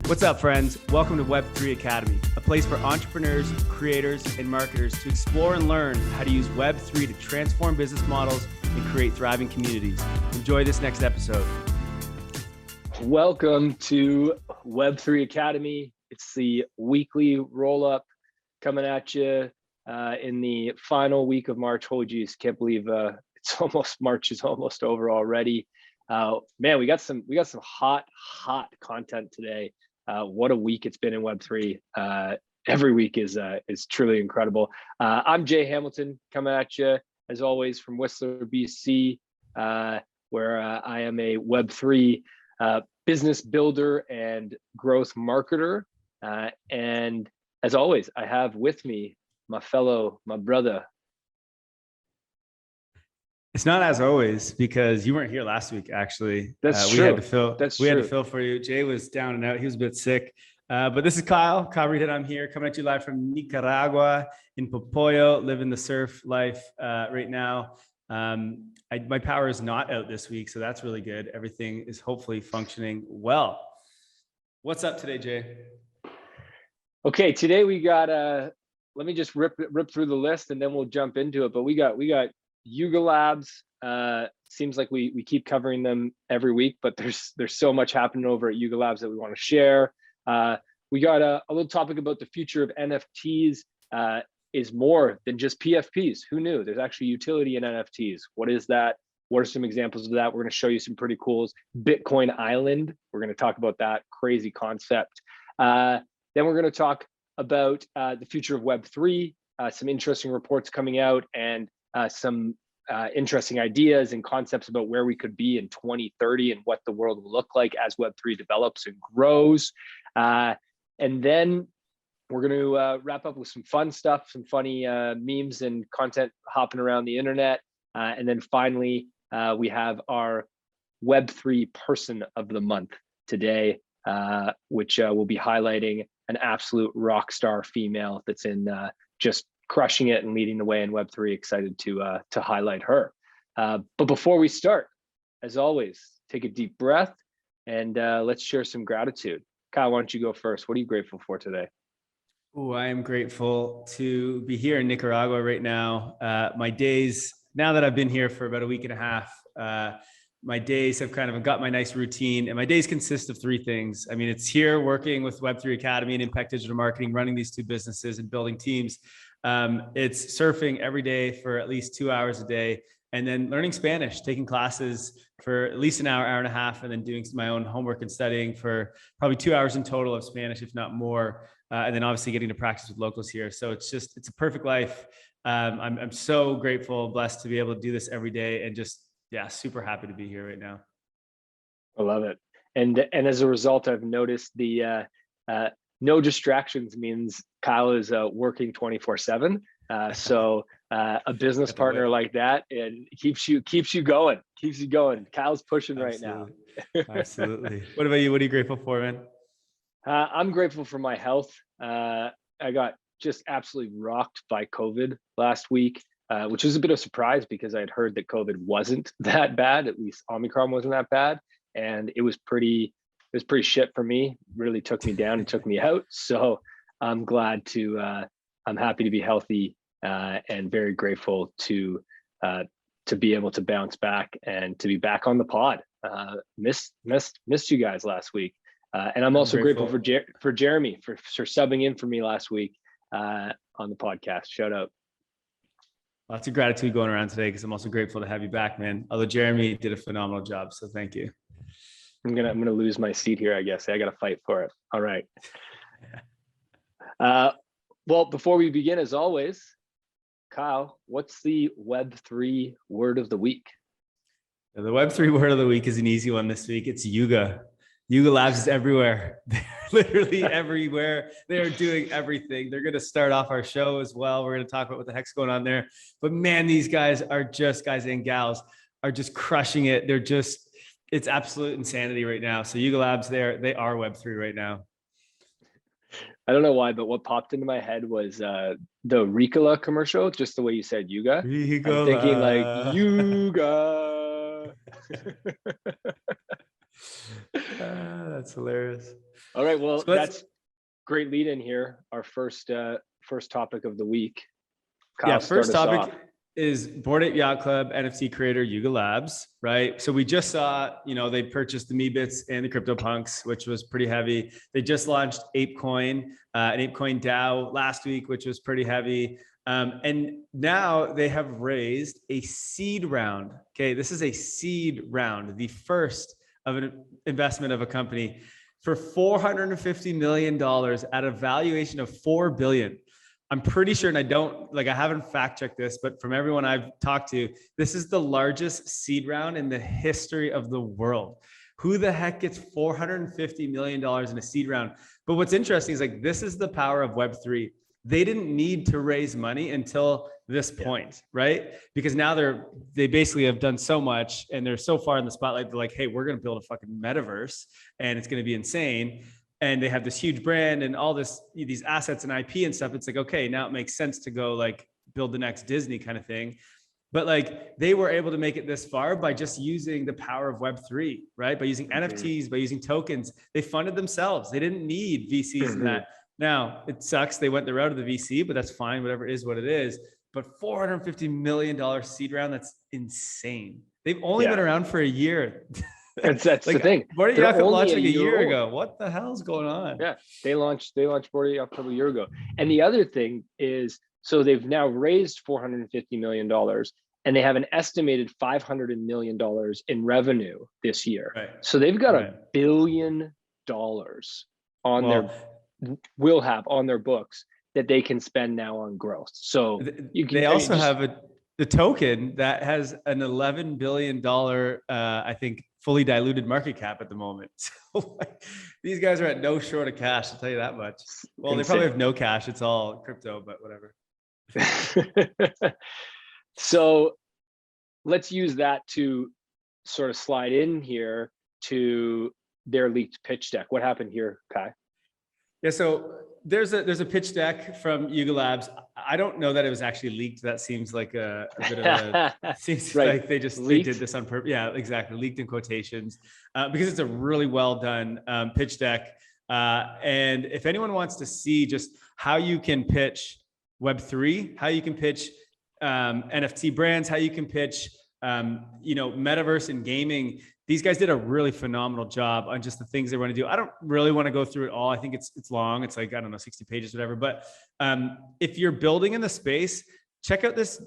What's up, friends? Welcome to Web3 Academy, a place for entrepreneurs, creators, and marketers to explore and learn how to use Web3 to transform business models and create thriving communities. Enjoy this next episode. Welcome to Web3 Academy. It's the weekly roll-up coming at you in the final week of March. Holy geez, can't believe March is almost over already. Man, we got some hot content today. What a week it's been in Web3. Every week is truly incredible. I'm Jay Hamilton coming at you as always from Whistler, BC, where I am a Web3 business builder and growth marketer. And as always, I have with me my brother. It's not as always because you weren't here last week, actually. That's true. We had to fill for you. Jay was down and out. He was a bit sick. But this is Kyle Reed, and I'm here coming at you live from Nicaragua in Popoyo, living the surf life right now. My power is not out this week, so that's really good. Everything is hopefully functioning well. What's up today, Jay? Okay, today we got let me just rip through the list and then we'll jump into it. But we got Yuga Labs. Seems like we keep covering them every week, but there's so much happening over at Yuga Labs that we want to share. We got a little topic about the future of NFTs. Is more than just PFPs. Who knew? There's actually utility in NFTs. What is that? What are some examples of that? We're going to show you some pretty cools. Bitcoin Island. We're going to talk about that crazy concept. Then we're going to talk about the future of Web3, some interesting reports coming out, and some interesting ideas and concepts about where we could be in 2030 and what the world will look like as Web3 develops and grows. And then we're going to wrap up with some fun stuff, some funny memes and content hopping around the internet. And then finally, we have our Web3 Person of the Month today, which will be highlighting an absolute rock star female that's in just crushing it and leading the way in Web3. Excited to highlight her. But before we start, as always, take a deep breath and let's share some gratitude. Kyle, why don't you go first? What are you grateful for today? Oh, I am grateful to be here in Nicaragua right now. My days, now that I've been here for about a week and a half, my days have kind of got my nice routine, and my days consist of three things. I mean, it's here working with Web3 Academy and Impact Digital Marketing, running these two businesses and building teams. It's surfing every day for at least 2 hours a day, and then learning Spanish, taking classes for at least an hour and a half, and then doing my own homework and studying for probably 2 hours in total of Spanish, if not more. And then obviously getting to practice with locals here. So it's a perfect life. I'm so grateful, blessed to be able to do this every day, and just, super happy to be here right now. I love it. And as a result, I've noticed the no distractions means Kyle is working 24/7. So a business partner like that, and keeps you going. Kyle's pushing right now. Absolutely. What about you? What are you grateful for, man? I'm grateful for my health. I got just absolutely rocked by COVID last week, which was a bit of a surprise because I had heard that COVID wasn't that bad. At least Omicron wasn't that bad, and it was pretty shit for me. Really took me down and took me out. So I'm happy to be healthy and very grateful to be able to bounce back and to be back on the pod. Missed you guys last week. And I'm also grateful for Jeremy for subbing in for me last week on the podcast. Shout out. Lots of gratitude going around today because I'm also grateful to have you back, man. Although Jeremy did a phenomenal job, so thank you. I'm gonna lose my seat here, I guess. I gotta fight for it. All right. Well, before we begin, as always, Kyle, what's the Web3 word of the week? The Web3 word of the week is an easy one this week. It's Yuga. Yuga Labs is everywhere. They're literally everywhere. They're doing everything. They're going to start off our show as well. We're going to talk about what the heck's going on there. But man, these guys and gals are just crushing it. It's absolute insanity right now. So Yuga Labs, they are Web3 right now. I don't know why, but what popped into my head was the Ricola commercial, just the way you said Yuga. Ricola. I'm thinking like Yuga. That's hilarious. All right, well, So that's great lead in here. Our first topic of the week. Kyle, first start us topic off. is Bored Ape Yacht Club NFT creator Yuga Labs, right? So we just saw, they purchased the Meebits and the CryptoPunks, which was pretty heavy. They just launched ApeCoin, an ApeCoin DAO last week, which was pretty heavy. And now they have raised a seed round. Okay, this is a seed round, the first of an investment of a company for $450 million at a valuation of $4 billion. I'm pretty sure, and I haven't fact checked this, but from everyone I've talked to, this is the largest seed round in the history of the world. Who the heck gets $450 million in a seed round? But what's interesting is this is the power of Web3. They didn't need to raise money until this point, right? Because now they basically have done so much and they're so far in the spotlight. They're like, hey, we're going to build a fucking metaverse and it's going to be insane. And they have this huge brand and all these assets and IP and stuff. It's like, okay, now it makes sense to go build the next Disney kind of thing. But they were able to make it this far by just using the power of Web3, right? By using NFTs, by using tokens. They funded themselves. They didn't need VCs in that. Now, it sucks. They went the route of the VC, but that's fine. Whatever is what it is. But $450 million seed round, that's insane. They've only been around for a year. That's the thing. Bored Ape Yacht Club launched a year ago. What the hell's going on? Yeah, they launched Bored Ape Yacht Club a year ago. And the other thing is, so they've now raised $450 million and they have an estimated $500 million in revenue this year. Right. So they've got $1 billion on their books that they can spend now on growth. So they also have the token that has an $11 billion, I think, fully diluted market cap at the moment. So these guys are at no short of cash, I'll tell you that much. Well, they probably have no cash. It's all crypto, but whatever. So let's use that to sort of slide in here to their leaked pitch deck. What happened here, Kai? Yeah, so there's a pitch deck from Yuga Labs. I don't know that it was actually leaked. That seems like a bit of a seems like they did this on purpose. Yeah, exactly. Leaked in quotations because it's a really well done pitch deck. And if anyone wants to see just how you can pitch Web3, how you can pitch NFT brands, how you can pitch metaverse and gaming. These guys did a really phenomenal job on just the things they want to do. I don't really want to go through it all. I think it's long. It's 60 pages, whatever. But if you're building in the space, check out this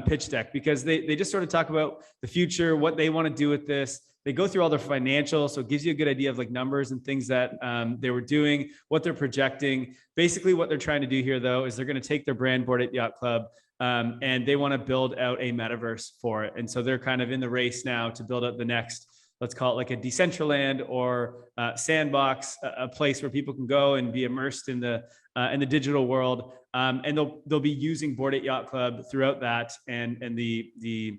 pitch deck because they just sort of talk about the future, what they want to do with this. They go through all their financials, so it gives you a good idea of numbers and things that they were doing, what they're projecting. Basically, what they're trying to do here, though, is they're going to take their brand Bored Ape Yacht Club and they want to build out a metaverse for it. And so they're kind of in the race now to build out the next, let's call it a Decentraland or sandbox, a place where people can go and be immersed in the digital world. And they'll be using Bored Ape Yacht Club throughout that and the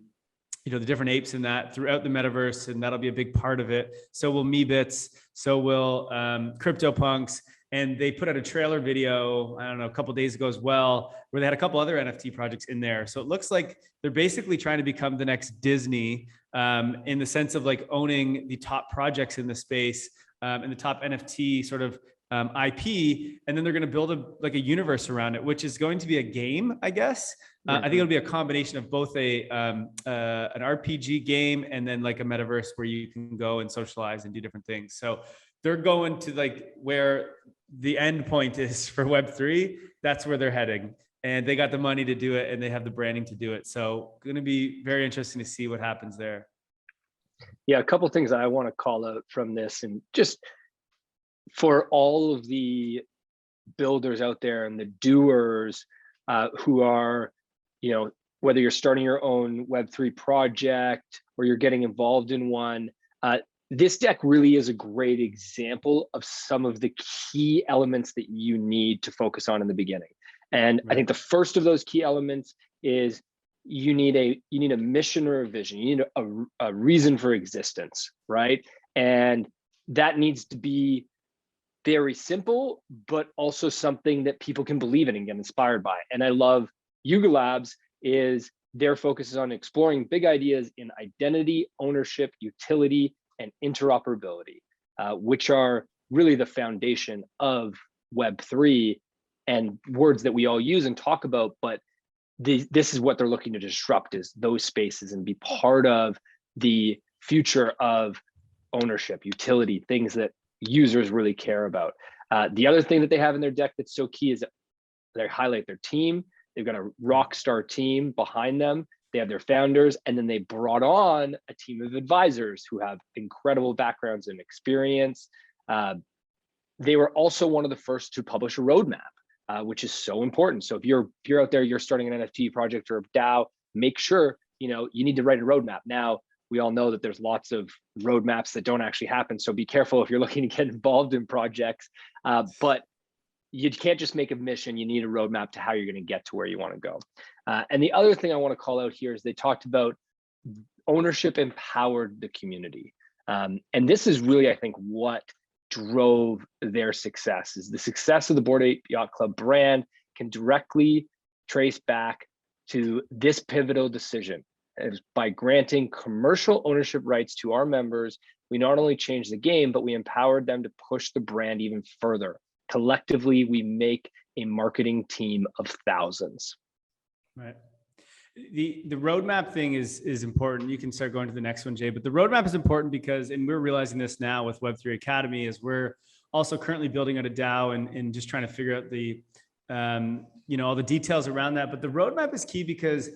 different apes in that throughout the metaverse, and that'll be a big part of it. So will Meebits, so will CryptoPunks. And they put out a trailer video, I don't know, a couple of days ago as well, where they had a couple other NFT projects in there. So it looks like they're basically trying to become the next Disney in the sense of owning the top projects in the space and the top NFT sort of IP. And then they're going to build a universe around it, which is going to be a game, I guess. I think it'll be a combination of both an RPG game and then a metaverse where you can go and socialize and do different things. So they're going to where the end point is for Web3. That's where they're heading. And they got the money to do it and they have the branding to do it. So going to be very interesting to see what happens there. Yeah, a couple of things I want to call out from this, and just for all of the builders out there and the doers who are, whether you're starting your own Web3 project or you're getting involved in one, this deck really is a great example of some of the key elements that you need to focus on in the beginning. And I think the first of those key elements is you need a mission or a vision. You need a reason for existence, right? And that needs to be very simple, but also something that people can believe in and get inspired by. And I love Yuga Labs is their focus is on exploring big ideas in identity, ownership, utility, and interoperability, which are really the foundation of Web3 and words that we all use and talk about, but this is what they're looking to disrupt, is those spaces and be part of the future of ownership, utility, things that users really care about. The other thing that they have in their deck that's so key is that they highlight their team. They've got a rock star team behind them. They have their founders, and then they brought on a team of advisors who have incredible backgrounds and experience. They were also one of the first to publish a roadmap, which is so important. So if you're out there, you're starting an NFT project or a DAO, make sure you need to write a roadmap. Now, we all know that there's lots of roadmaps that don't actually happen. So be careful if you're looking to get involved in projects. But you can't just make a mission. You need a roadmap to how you're going to get to where you want to go. And the other thing I want to call out here is they talked about ownership empowered the community. And this is really, I think, what drove their success. Is the success of the Bored Ape Yacht Club brand can directly trace back to this pivotal decision. Is by granting commercial ownership rights to our members, we not only changed the game, but we empowered them to push the brand even further. Collectively, we make a marketing team of thousands. Right. The roadmap thing is important. You can start going to the next one, Jay, but the roadmap is important because, and we're realizing this now with Web3 Academy, is we're also currently building out a DAO and just trying to figure out the, all the details around that. But the roadmap is key because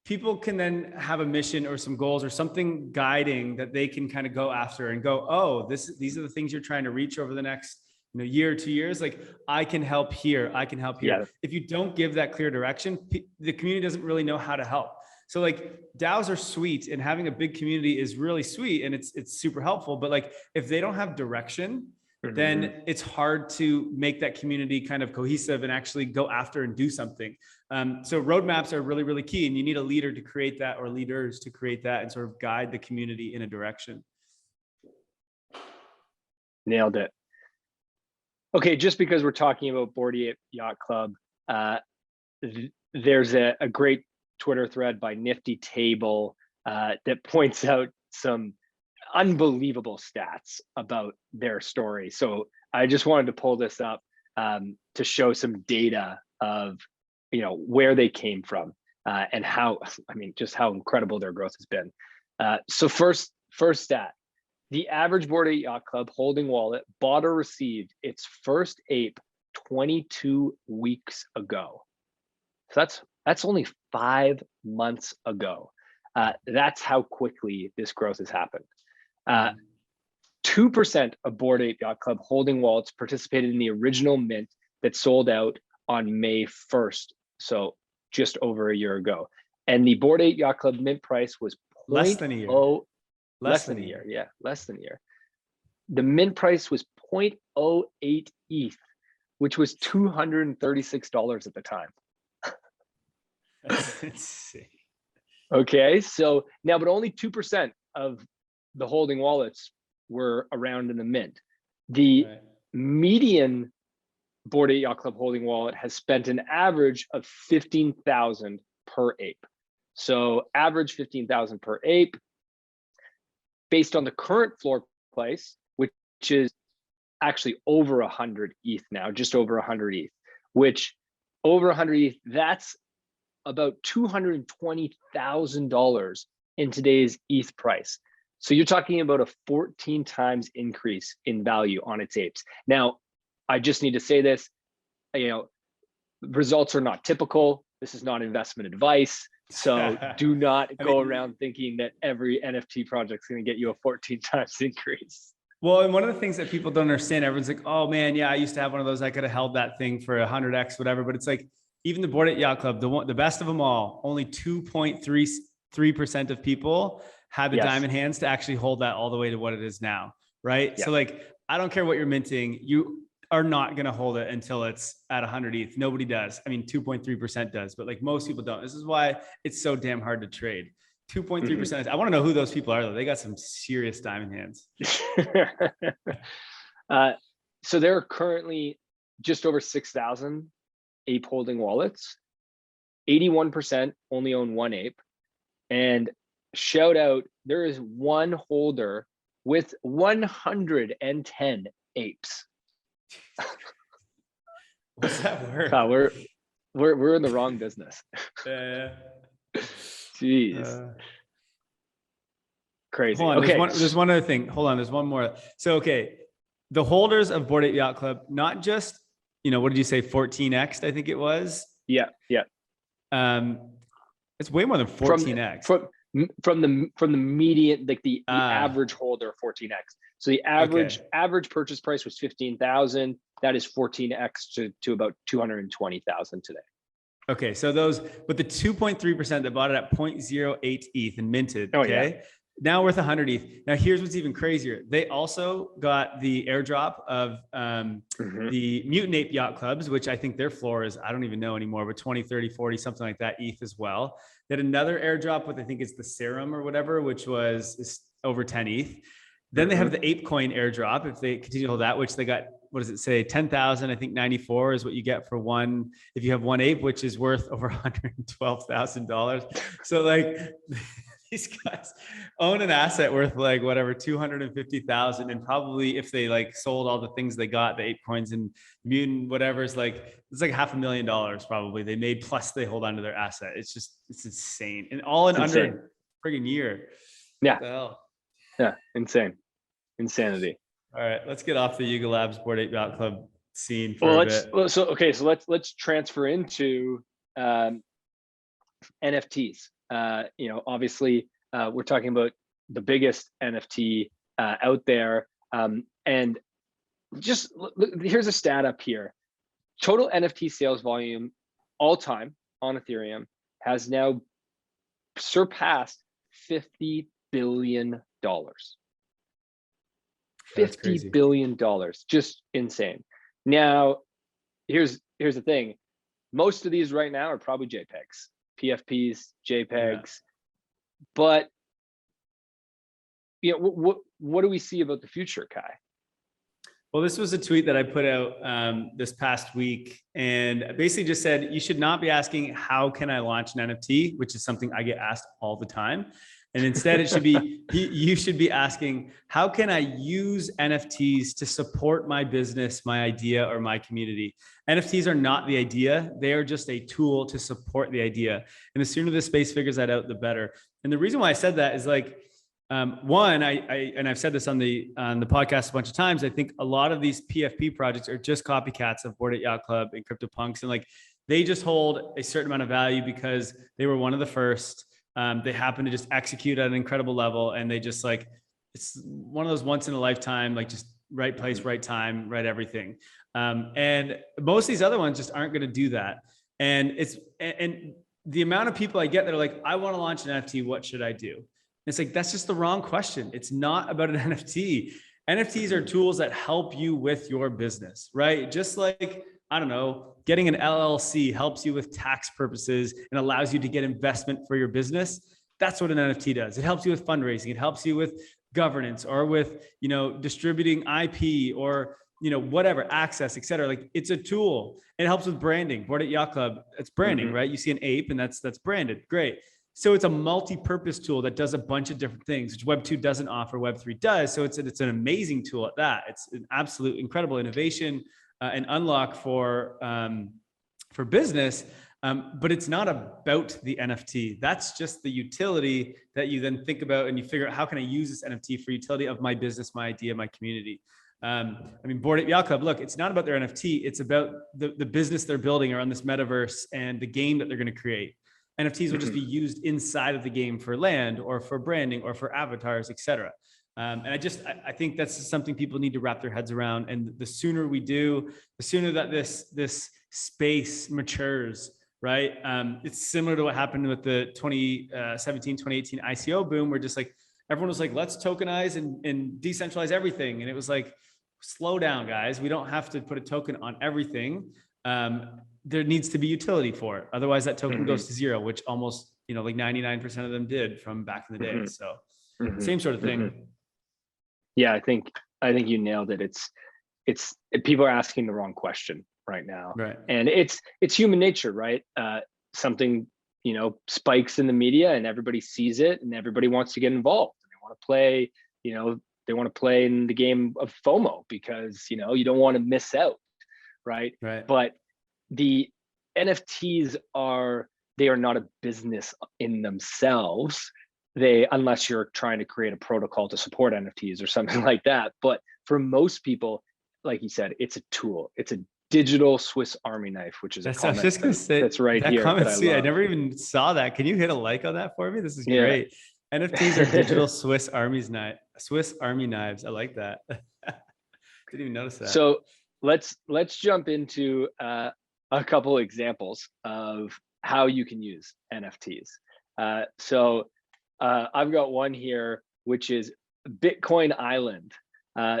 people can then have a mission or some goals or something guiding that they can kind of go after and go, oh, these are the things you're trying to reach over the next year or 2 years. Like, I can help here. I can help here. Yeah. If you don't give that clear direction, the community doesn't really know how to help. So like, DAOs are sweet and having a big community is really sweet and it's super helpful. But like, if they don't have direction, then it's hard to make that community kind of cohesive and actually go after and do something. So roadmaps are really, really key, and you need a leader to create that, or leaders to create that, and sort of guide the community in a direction. Nailed it. Okay, just because we're talking about Bored Ape Yacht Club, there's a great Twitter thread by Nifty Table that points out some unbelievable stats about their story. So I just wanted to pull this up to show some data of where they came from and how, just how incredible their growth has been. So first stat, the average Bored Ape Yacht Club holding wallet bought or received its first ape 22 weeks ago. So that's only 5 months ago. That's how quickly this growth has happened. 2% of Bored Ape Yacht Club holding wallets participated in the original mint that sold out on May 1st. So just over a year ago. And the Bored Ape Yacht Club mint price was less than a year. Less than a year. Yeah, less than a year. The mint price was 0.08 ETH, which was $236 at the time. That's insane. Okay, so now, but only 2% of the holding wallets were around in the mint. The median Bored Ape Yacht Club holding wallet has spent an average of $15,000 per ape. So average 15,000 per ape, based on the current floor price, which is actually over 100 ETH now, just over 100 ETH, which over 100 ETH, that's about $220,000 in today's ETH price. So you're talking about a 14 times increase in value on its apes. Now, I just need to say this, results are not typical. This is not investment advice. So do not go around thinking that every NFT project is going to get you a 14 times increase. Well, and one of the things that people don't understand, everyone's like, oh man, yeah, I used to have one of those. I could have held that thing for 100x, whatever. But it's like, even the Bored Ape Yacht Club, the best of them all, only 2.33% of people have the diamond hands to actually hold that all the way to what it is now, right? Yeah. So like, I don't care what you're minting, you are not going to hold it until it's at 100 ETH. Nobody does. 2.3% does, but like most people don't. This is why it's so damn hard to trade. 2.3%. I want to know who those people are though. They got some serious diamond hands. So there are currently just over 6,000 ape holding wallets. 81% only own one ape. And shout out, there is one holder with 110 apes. What's that word? We're in the wrong business. Jeez. Crazy. Hold on, Okay. there's one other thing. Hold on, there's one more. So, okay, the holders of Bored Ape Yacht Club, not just, what did you say, 14x, I think it was? Yeah. It's way more than 14x. From the median, like the average holder, 14x. So the average purchase price was 15,000. That is 14x to about 220,000 today. Okay, so but the 2.3% that bought it at 0.08 ETH and minted. Okay. Now worth 100 ETH. Now here's what's even crazier. They also got the airdrop of the Mutant Ape Yacht Clubs, which I think their floor is, I don't even know anymore, but 20, 30, 40, something like that ETH as well. They had another airdrop with, I think it's the Serum or whatever, which is over 10 ETH. Then they have the ApeCoin airdrop, if they continue to hold that, which they got, what does it say? 10,000, I think 94 is what you get for one, if you have one ape, which is worth over $112,000. So like these guys own an asset worth like whatever, 250,000. And probably if they like sold all the things they got, the ape coins and mutant, whatever, it's like $500,000 probably they made, plus they hold onto their asset. It's insane. And all in under a friggin' year. Yeah. What the hell? Yeah. Insanity. All right, let's get off the Yuga Labs Bored Ape Yacht Club scene for a bit. So let's transfer into NFTs. Obviously, we're talking about the biggest NFT out there, and just here's a stat up here. Total NFT sales volume all time on Ethereum has now surpassed $50 billion. $50 billion, just insane. Now, here's the thing. Most of these right now are probably JPEGs, PFPs, JPEGs. But what do we see about the future, Kai? Well, this was a tweet that I put out this past week, and basically just said, you should not be asking, how can I launch an NFT, which is something I get asked all the time. And instead it should be, you should be asking, how can I use NFTs to support my business, my idea, or my community? NFTs are not the idea. They are just a tool to support the idea. And the sooner this space figures that out, the better. And the reason why I said that is like, one, I've said this on the podcast a bunch of times. I think a lot of these PFP projects are just copycats of Bored Ape Yacht Club and CryptoPunks. And like, they just hold a certain amount of value because they were one of the first. They happen to just execute at an incredible level, and they just like, it's one of those once in a lifetime, like just right place, right time, right everything. And most of these other ones just aren't going to do that. And the amount of people I get that are like, I want to launch an NFT. What should I do? And it's like, that's just the wrong question. It's not about an NFT. NFTs are tools that help you with your business, right? Just like, I don't know, getting an LLC helps you with tax purposes and allows you to get investment for your business. That's what an NFT does. It helps you with fundraising. It helps you with governance, or with, distributing IP, or, whatever, access, et cetera. Like, it's a tool. It helps with branding. Bored Ape Yacht Club, it's branding, right? You see an ape and that's branded. Great. So it's a multi-purpose tool that does a bunch of different things, which Web2 doesn't offer, Web3 does. So it's an amazing tool at that. It's an absolute incredible innovation and unlock for business, but it's not about the NFT. That's just the utility that you then think about, and you figure out, how can I use this NFT for utility of my business, my idea, my community? Bored Ape Yacht Club, look, it's not about their NFT. It's about the business they're building around this metaverse and the game that they're going to create. NFTs will just be used inside of the game for land, or for branding, or for avatars, et cetera. And I think that's something people need to wrap their heads around. And the sooner we do, the sooner that this space matures, right? It's similar to what happened with the 2017, 2018 ICO boom, where just like, everyone was like, let's tokenize and decentralize everything. And it was like, slow down, guys. We don't have to put a token on everything. There needs to be utility for it. Otherwise that token goes to zero, which almost, like 99% of them did from back in the day. So same sort of thing. Yeah, I think you nailed it. It's people are asking the wrong question right now, right? And it's human nature, right? Something spikes in the media, and everybody sees it, and everybody wants to get involved. And they want to play, they want to play in the game of FOMO because, you know, you don't want to miss out, right? Right. But the NFTs they are not a business in themselves. Unless you're trying to create a protocol to support NFTs or something like that. But for most people, like you said, it's a tool. It's a digital Swiss Army knife, which is a comment. I was just gonna say that's right that here. comment. That I never even saw that. Can you hit a like on that for me? This is Yeah. great. NFTs are digital Swiss Army knives. I like that. Didn't even notice that. So let's jump into a couple examples of how you can use NFTs. I've got one here, which is Bitcoin Island.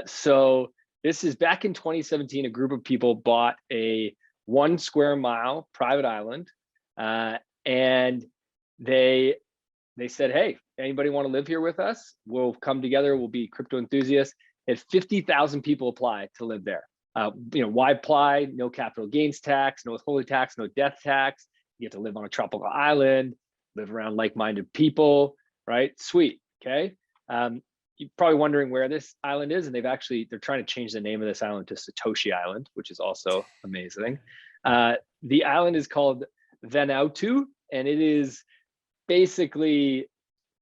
So this is back in 2017, a group of people bought a 1 square mile private island. And they said, hey, anybody want to live here with us? We'll come together. We'll be crypto enthusiasts. And 50,000 people apply to live there. You know, why apply? No capital gains tax, no withholding tax, no death tax. You get to live on a tropical island, live around like-minded people, right? Sweet, okay? You're probably wondering where this island is, and they're trying to change the name of this island to Satoshi Island, which is also amazing. The island is called Vanuatu, and it is basically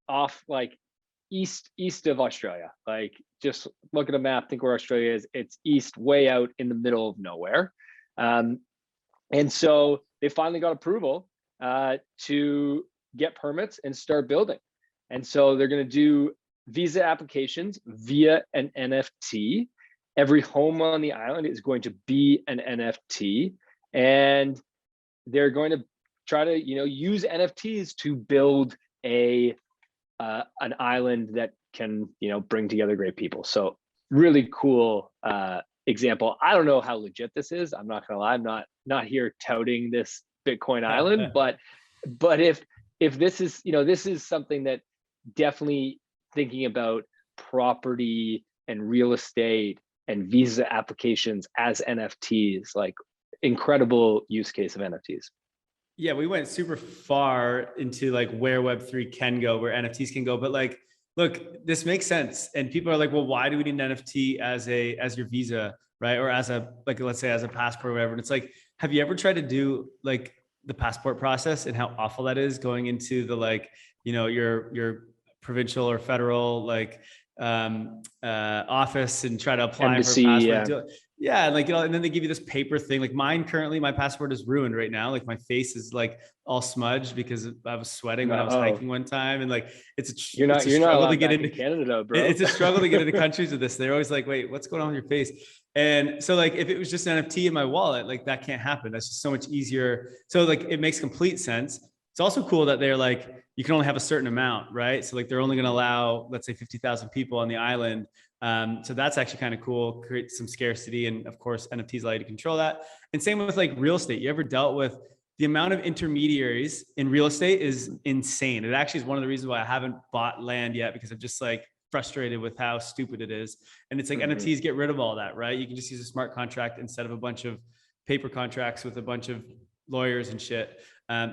off like east of Australia. Like, just look at a map, think where Australia is. It's east, way out in the middle of nowhere. And so they finally got approval to get permits and start building. And so they're going to do visa applications via an NFT. Every home on the island is going to be an NFT, and they're going to try to, you know, use NFTs to build an island that can, you know, bring together great people. So really cool example. I don't know how legit this is. I'm not gonna lie. I'm not here touting this Bitcoin Island, but if this is, you know, this is something that definitely thinking about property and real estate and visa applications as NFTs, like incredible use case of NFTs. Yeah, we went super far into like where Web3 can go, where NFTs can go. But like, look, this makes sense. And people are like, well, why do we need an NFT as your visa, right? Or as a, like, let's say as a passport or whatever. And it's like, have you ever tried to do like the passport process and how awful that is going into the, like, you know, your provincial or federal like office and try to apply Embassy, for a passport. Yeah, like, you know, and then they give you this paper thing. Like mine currently, my passport is ruined right now. Like my face is like all smudged because I was sweating when I was hiking one time, and like it's a struggle to get into Canada, bro. It's a struggle to get into countries with this. They're always like, wait, what's going on with your face? And so like if it was just an NFT in my wallet, like that can't happen. That's just so much easier. So like it makes complete sense. It's also cool that they're like, you can only have a certain amount, right? So like they're only going to allow, let's say 50,000 people on the island. So that's actually kind of cool, create some scarcity. And of course, NFTs allow you to control that. And same with like real estate. You ever dealt with the amount of intermediaries in real estate is insane. It actually is one of the reasons why I haven't bought land yet, because I'm just like frustrated with how stupid it is. And it's like NFTs get rid of all that, right? You can just use a smart contract instead of a bunch of paper contracts with a bunch of lawyers and shit.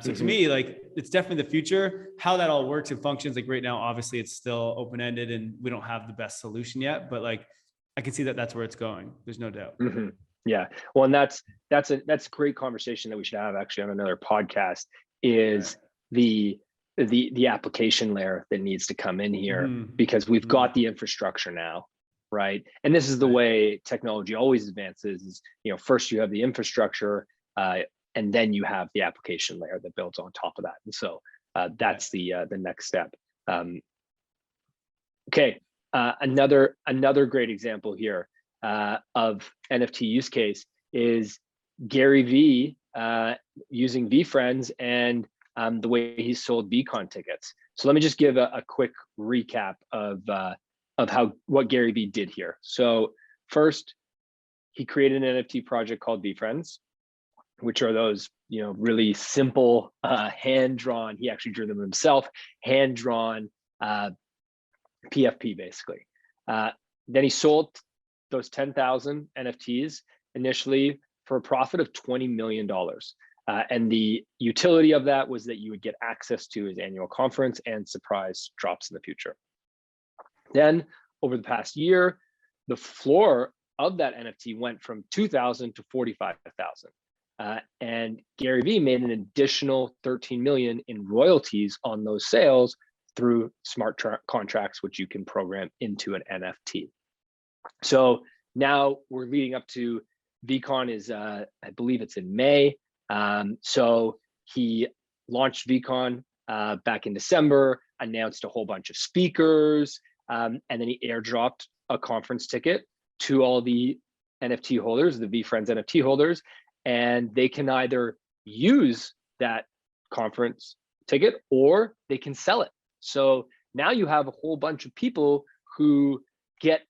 So to me, like, it's definitely the future. How that all works and functions, like right now, obviously it's still open-ended and we don't have the best solution yet, but like, I can see that that's where it's going. There's no doubt. Yeah. Well, and that's a great conversation that we should have actually on another podcast, is the application layer that needs to come in here, because we've got the infrastructure now, right? And this is the way technology always advances, is, you know, first you have the infrastructure, and then you have the application layer that builds on top of that. And so that's the next step. Okay, another great example here of NFT use case is Gary V using VFriends and the way he sold VCon tickets. So let me just give a quick recap of what Gary V did here. So first, he created an NFT project called VFriends, which are those, you know, really simple hand-drawn, he actually drew them himself, hand-drawn PFP basically. Then he sold those 10,000 NFTs initially for a profit of $20 million. And the utility of that was that you would get access to his annual conference and surprise drops in the future. Then over the past year, the floor of that NFT went from 2,000 to 45,000. And Gary Vee made an additional 13 million in royalties on those sales through smart contracts, which you can program into an NFT. So now we're leading up to VCon is, I believe it's in May. So he launched VCon back in December, announced a whole bunch of speakers, and then he airdropped a conference ticket to all the NFT holders, the VeeFriends NFT holders, and they can either use that conference ticket or they can sell it. So now you have a whole bunch of people who get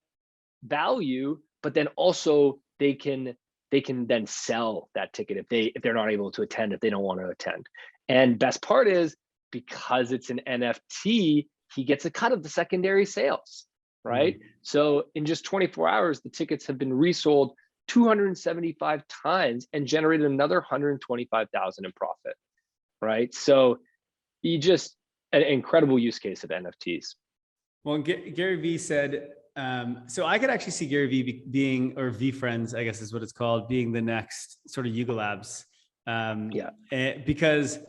value, but then also they can then sell that ticket if they're not able to attend, if they don't want to attend. And best part is, because it's an NFT, he gets a cut of the secondary sales, right? So in just 24 hours, the tickets have been resold 275 times and generated another 125,000 in profit, right? So you just, an incredible use case of NFTs. Well, Gary Vee said, so I could actually see Gary Vee being, or VeeFriends, I guess is what it's called, being the next sort of Yuga Labs. Because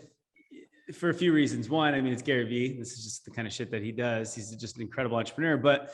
for a few reasons. One, I mean, it's Gary Vee. This is just the kind of shit that he does. He's just an incredible entrepreneur, but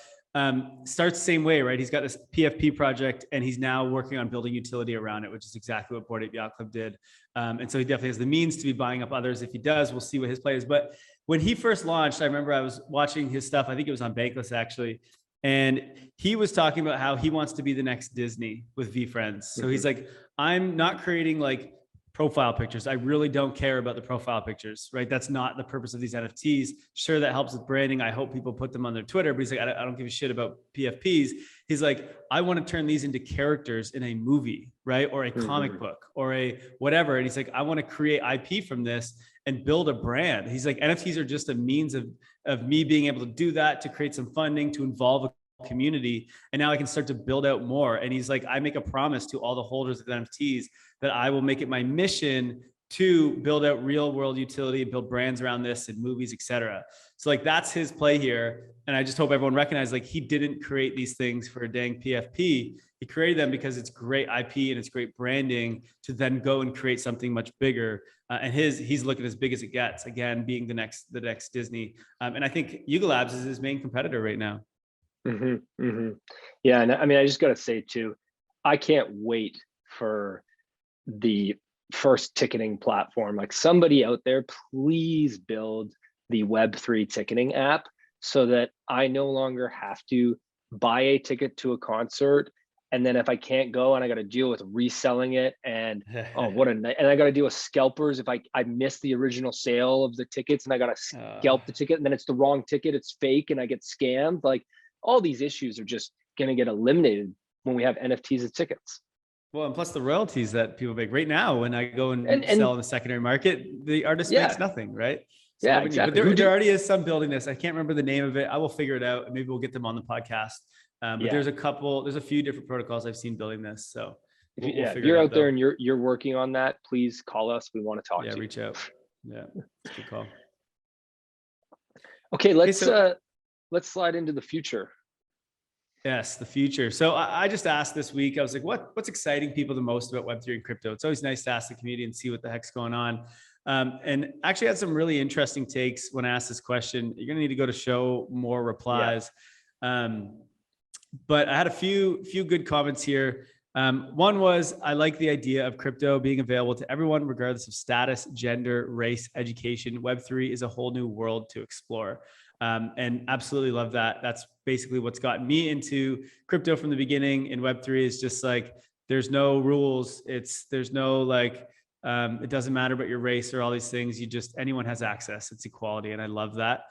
starts the same way, right? He's got this PFP project and he's now working on building utility around it, which is exactly what Bored Ape Yacht Club did. And so he definitely has the means to be buying up others. If he does, we'll see what his play is. But when he first launched, I remember I was watching his stuff. I think it was on Bankless actually. And he was talking about how he wants to be the next Disney with VeeFriends. So he's like, I'm not creating like profile pictures. I really don't care about the profile pictures, right? That's not the purpose of these NFTs. Sure, that helps with branding. I hope people put them on their Twitter, but he's like, I don't give a shit about PFPs. He's like, I want to turn these into characters in a movie, right? Or a comic book or a whatever. And he's like, I want to create IP from this and build a brand. He's like, NFTs are just a means of me being able to do that, to create some funding, to involve a community. And now I can start to build out more. And he's like, I make a promise to all the holders of NFTs that I will make it my mission to build out real world utility and build brands around this and movies, et cetera. So like, that's his play here. And I just hope everyone recognizes, like, he didn't create these things for a dang PFP. He created them because it's great IP and it's great branding to then go and create something much bigger. And he's looking as big as it gets, again, being the next Disney. And I think Yuga Labs is his main competitor right now. Yeah, and I mean, I just got to say too, I can't wait for the first ticketing platform. Like, somebody out there, please build the Web3 ticketing app so that I no longer have to buy a ticket to a concert. And then if I can't go and I got to deal with reselling it and and I got to deal with scalpers if I miss the original sale of the tickets and I got to scalp the ticket and then it's the wrong ticket, it's fake and I get scammed. Like, all these issues are just going to get eliminated when we have NFTs as tickets. Well, and plus the royalties that people make right now, when I go and sell in the secondary market, the artist makes nothing, right? So exactly. But there already is some building this. I can't remember the name of it. I will figure it out and maybe we'll get them on the podcast. But there's a few different protocols I've seen building this. So if you're out there and you're working on that, please call us. We want to talk to you. Reach out. Yeah, good call. Okay, let's slide into the future. Yes, the future. So I just asked this week, I was like, what's exciting people the most about Web3 and crypto? It's always nice to ask the community and see what the heck's going on. And actually had some really interesting takes when I asked this question. You're going to need to go to show more replies. But I had a few good comments here. One was, I like the idea of crypto being available to everyone, regardless of status, gender, race, education. Web3 is a whole new world to explore. And absolutely love that. That's basically what's gotten me into crypto from the beginning. And Web3 is just like, there's no rules. There's no like, it doesn't matter about your race or all these things. Anyone has access. It's equality. And I love that.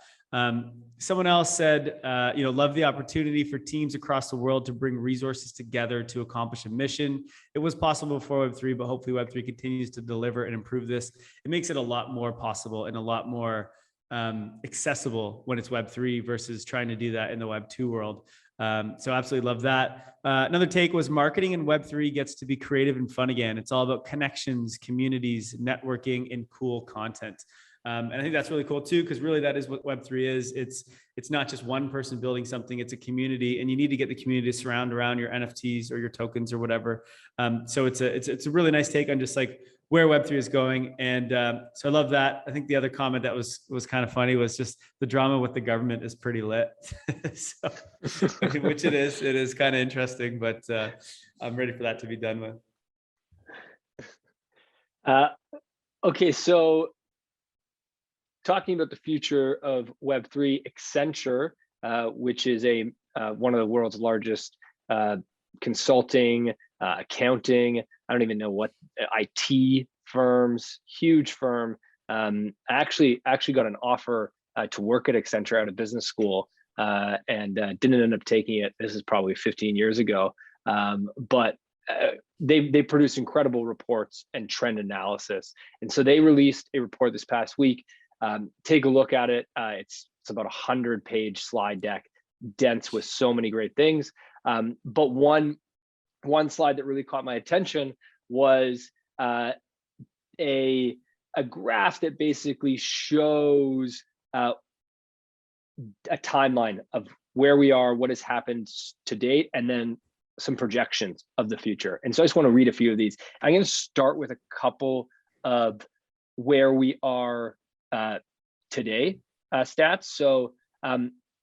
Someone else said, love the opportunity for teams across the world to bring resources together to accomplish a mission. It was possible before Web3, but hopefully Web3 continues to deliver and improve this. It makes it a lot more possible and a lot more accessible when it's Web3 versus trying to do that in the Web2 world. So absolutely love that. Another take was, marketing in Web3 gets to be creative and fun again. It's all about connections, communities, networking, and cool content. And I think that's really cool too, because really that is what Web3 is. It's not just one person building something, it's a community, and you need to get the community to surround around your NFTs or your tokens or whatever. So it's a really nice take on just like where Web3 is going. And so I love that. I think the other comment that was kind of funny was just the drama with the government is pretty lit. So, which it is kind of interesting, but I'm ready for that to be done with. Okay, so talking about the future of Web3, Accenture, which is one of the world's largest consulting, accounting, I don't even know what, IT firms, huge firm. I actually got an offer to work at Accenture out of business school, and didn't end up taking it. This is probably 15 years ago, but they produce incredible reports and trend analysis. And so they released a report this past week. Take a look at it. It's about 100-page slide deck, dense with so many great things. But one slide that really caught my attention was a graph that basically shows a timeline of where we are, what has happened to date, and then some projections of the future. And so I just want to read a few of these. I'm going to start with a couple of where we are today stats. So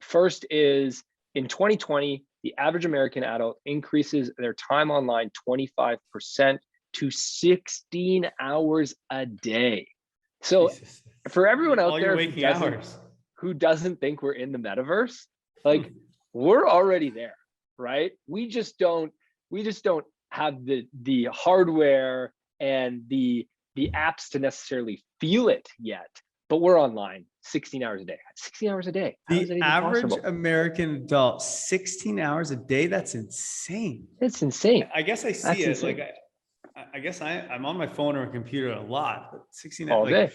first is in 2020, the average American adult increases their time online 25% to 16 hours a day. So Jesus. For everyone out there who doesn't think we're in the metaverse, like we're already there, right? We just don't have the hardware and the apps to necessarily feel it yet, but we're online 16 hours a day. 16 hours a day. The average American adult, 16 hours a day. That's insane. It's insane. I guess I see it. Like I guess I'm on my phone or a computer a lot, but 16 hours all day.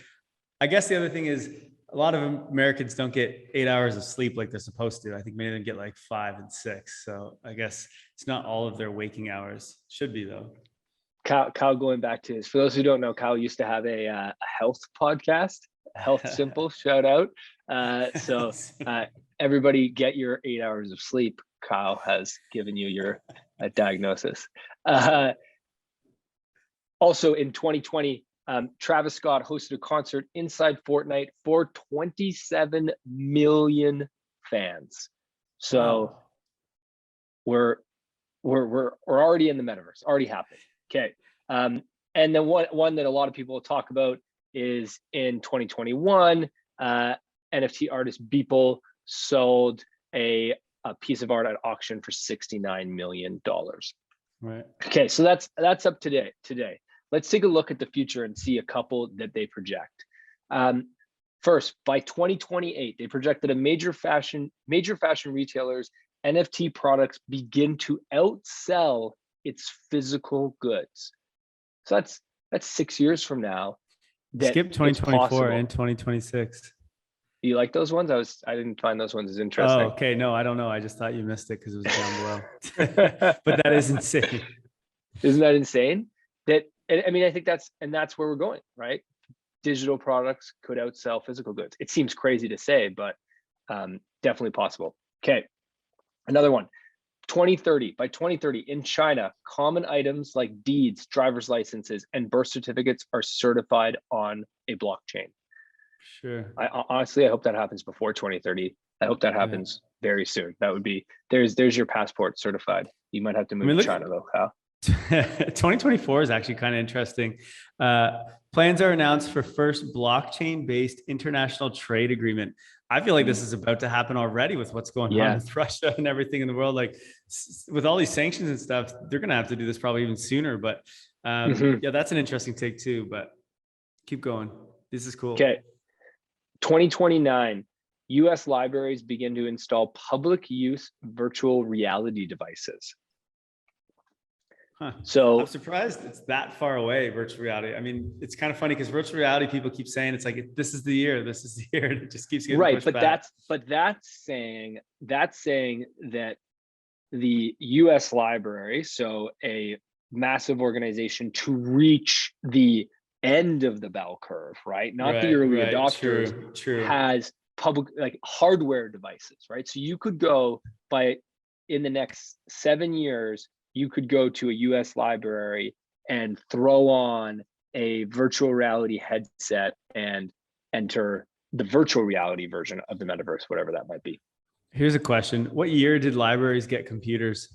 I guess the other thing is a lot of Americans don't get 8 hours of sleep like they're supposed to. I think many of them get like 5 and 6. So I guess it's not all of their waking hours. Should be though. Kyle, going back to his, for those who don't know, Kyle used to have a health podcast, Health Simple, shout out. So everybody get your 8 hours of sleep. Kyle has given you your diagnosis. Also in 2020, Travis Scott hosted a concert inside Fortnite for 27 million fans. So wow. we're already in the metaverse, already happening. Okay. And then one that a lot of people will talk about is in 2021, NFT artist Beeple sold a piece of art at auction for $69 million. Right. Okay, so that's up today. Let's take a look at the future and see a couple that they project. First, by 2028, they projected a major fashion retailers NFT products begin to outsell its physical goods. So that's 6 years from now. Skip 2024 and 2026. Do you like those ones? I didn't find those ones as interesting. Oh, okay. No, I don't know. I just thought you missed it because it was down below. But that is insane. Isn't that insane? I mean, I think that's where we're going, right? Digital products could outsell physical goods. It seems crazy to say, but definitely possible. Okay, another one. 2030, by 2030 in China, common items like deeds, driver's licenses, and birth certificates are certified on a blockchain. Sure. Honestly, I hope that happens before 2030. I hope that happens very soon. That would be, there's your passport certified. You might have to move to China though, Kyle. 2024 is actually kind of interesting. Plans are announced for first blockchain-based international trade agreement. I feel like this is about to happen already with what's going on with Russia and everything in the world. Like with all these sanctions and stuff, they're going to have to do this probably even sooner. But yeah, that's an interesting take too, but keep going. This is cool. Okay. 2029, US libraries begin to install public use virtual reality devices. Huh. So I'm surprised it's that far away, virtual reality. I mean, it's kind of funny because virtual reality, people keep saying it's like, this is the year, and it just keeps getting pushed back. That's saying that the US library, so a massive organization to reach the end of the bell curve, right? Not the Right, early right. adopters, True. has public, like, hardware devices, right? So you could go in the next 7 years, you could go to a US library and throw on a virtual reality headset and enter the virtual reality version of the metaverse, whatever that might be. Here's a question. What year did libraries get computers?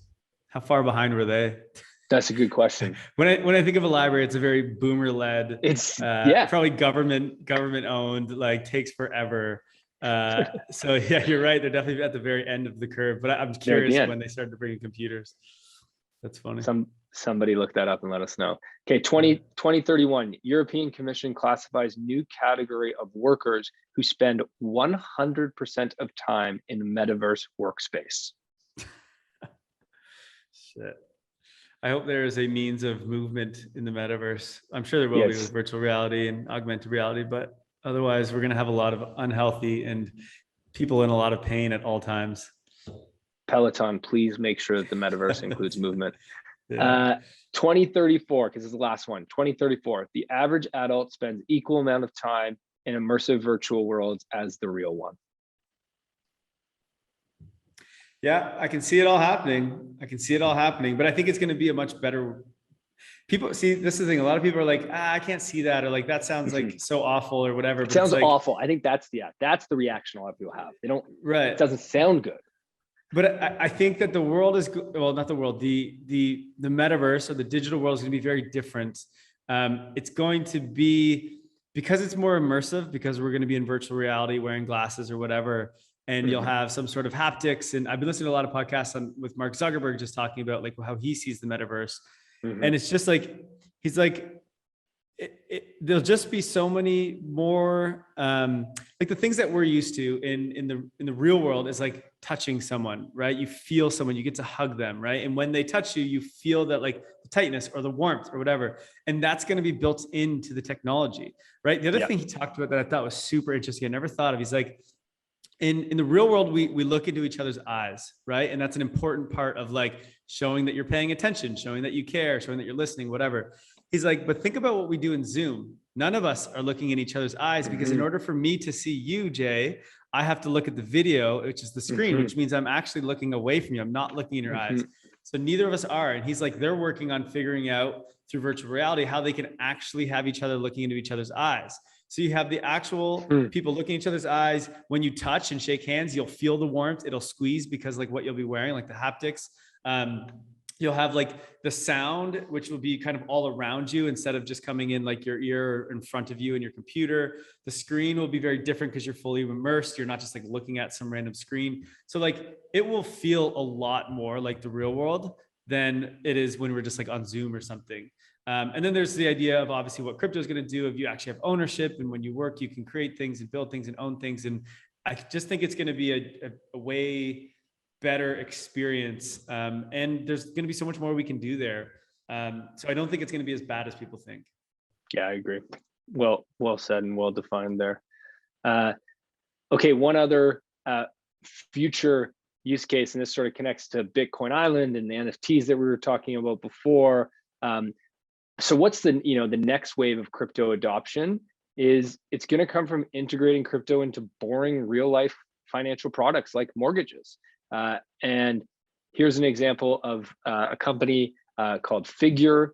How far behind were they? That's a good question. When I think of a library, it's a very boomer led, It's yeah. probably government owned, like takes forever. So yeah, you're right. They're definitely at the very end of the curve, but I'm They're at the curious end. when they started bringing computers. That's funny. Somebody look that up and let us know. Okay, 2031, European Commission classifies new category of workers who spend 100% of time in metaverse workspace. Shit. I hope there is a means of movement in the metaverse. I'm sure there will be Yes. with virtual reality and augmented reality, but otherwise we're going to have a lot of unhealthy and people in a lot of pain at all times. Peloton, please make sure that the metaverse includes movement. Yeah. 2034, because it's the last one. 2034, the average adult spends equal amount of time in immersive virtual worlds as the real one. Yeah, I can see it all happening. But I think it's going to be a much better. People see, this is the thing. A lot of people are like, I can't see that, or like that sounds like so awful or whatever. It but sounds it's like, awful. I think that's the reaction a lot of people have. They don't. right. It doesn't sound good. But I think that the world is, well, not the world, the metaverse or the digital world is going to be very different. It's going to be, because it's more immersive, because we're going to be in virtual reality wearing glasses or whatever, and you'll have some sort of haptics. And I've been listening to a lot of podcasts with Mark Zuckerberg, just talking about like how he sees the metaverse. And it's just like, he's like, there'll just be so many more, like the things that we're used to in the real world is like touching someone, right? You feel someone, you get to hug them, right? And when they touch you, you feel that like the tightness or the warmth or whatever. And that's going to be built into the technology, right? The other thing he talked about that I thought was super interesting, I never thought of, he's like, in the real world, we look into each other's eyes, right? And that's an important part of like showing that you're paying attention, showing that you care, showing that you're listening, whatever. He's like, but think about what we do in Zoom. None of us are looking in each other's eyes because in order for me to see you, Jay, I have to look at the video, which is the screen, which means I'm actually looking away from you. I'm not looking in your eyes. So neither of us are. And he's like, they're working on figuring out through virtual reality how they can actually have each other looking into each other's eyes. So you have the actual people looking in each other's eyes. When you touch and shake hands, you'll feel the warmth. It'll squeeze because like what you'll be wearing, like the haptics. You'll have like the sound, which will be kind of all around you instead of just coming in like your ear or in front of you in your computer. The screen will be very different because you're fully immersed. You're not just like looking at some random screen. So like it will feel a lot more like the real world than it is when we're just like on Zoom or something. And then there's the idea of obviously what crypto is going to do if you actually have ownership, and when you work, you can create things and build things and own things. And I just think it's going to be a way better experience. And there's going to be so much more we can do there. So I don't think it's going to be as bad as people think. Yeah, I agree. Well said and well defined there. Okay, one other future use case, and this sort of connects to Bitcoin Island and the NFTs that we were talking about before. So what's the next wave of crypto adoption is it's going to come from integrating crypto into boring real life financial products like mortgages. And here's an example of a company called Figure,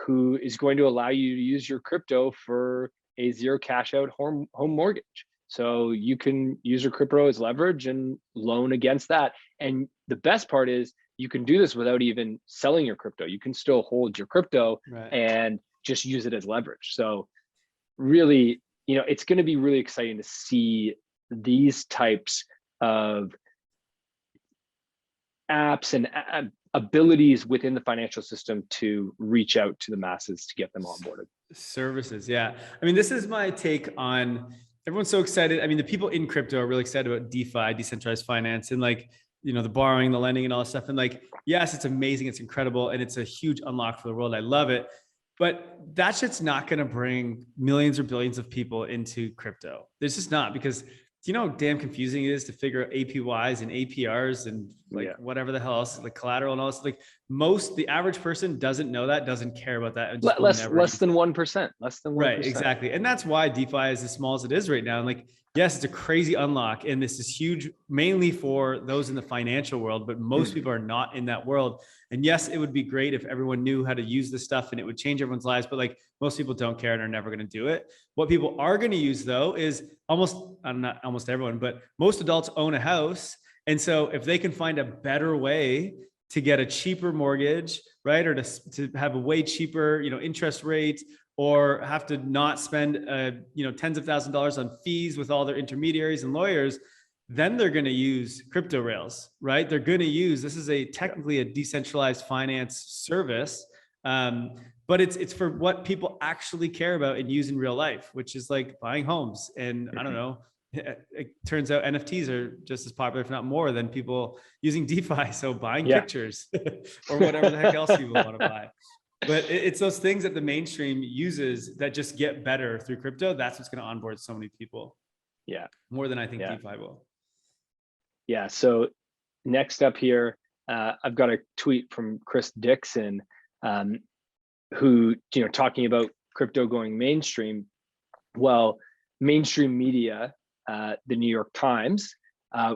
who is going to allow you to use your crypto for a zero cash out home mortgage. So you can use your crypto as leverage and loan against that. And the best part is you can do this without even selling your crypto. You can still hold your crypto and just use it as leverage. So really, it's going to be really exciting to see these types of apps and abilities within the financial system to reach out to the masses to get them onboarded. Services, yeah. I mean, this is my take on, everyone's so excited. I mean, the people in crypto are really excited about DeFi, decentralized finance, and like, the borrowing, the lending and all that stuff. And like, yes, it's amazing. It's incredible. And it's a huge unlock for the world. I love it. But that shit's not going to bring millions or billions of people into crypto. It's just not, because do you know how damn confusing it is to figure out APYs and APRs and like whatever the hell else, like collateral and all this. Like the average person doesn't know that, doesn't care about that. And just less than 1%, less than 1%. Right, exactly. And that's why DeFi is as small as it is right now. And like, yes, it's a crazy unlock. And this is huge, mainly for those in the financial world, but most people are not in that world. And yes, it would be great if everyone knew how to use this stuff and it would change everyone's lives. But like most people don't care and are never going to do it. What people are going to use though is not almost everyone, but most adults own a house. And so if they can find a better way to get a cheaper mortgage, right? Or to have a way cheaper, interest rate, or have to not spend, tens of thousands of dollars on fees with all their intermediaries and lawyers, then they're going to use crypto rails, right? They're going to use, this is technically a decentralized finance service, but it's for what people actually care about and use in real life, which is like buying homes. And I don't know, it turns out NFTs are just as popular, if not more, than people using DeFi. So buying pictures or whatever the heck else people want to buy. But it's those things that the mainstream uses that just get better through crypto. That's what's going to onboard so many people. Yeah. More than I think DeFi will. Yeah. So next up here, I've got a tweet from Chris Dixon, who, talking about crypto going mainstream. Well, mainstream media, the New York Times,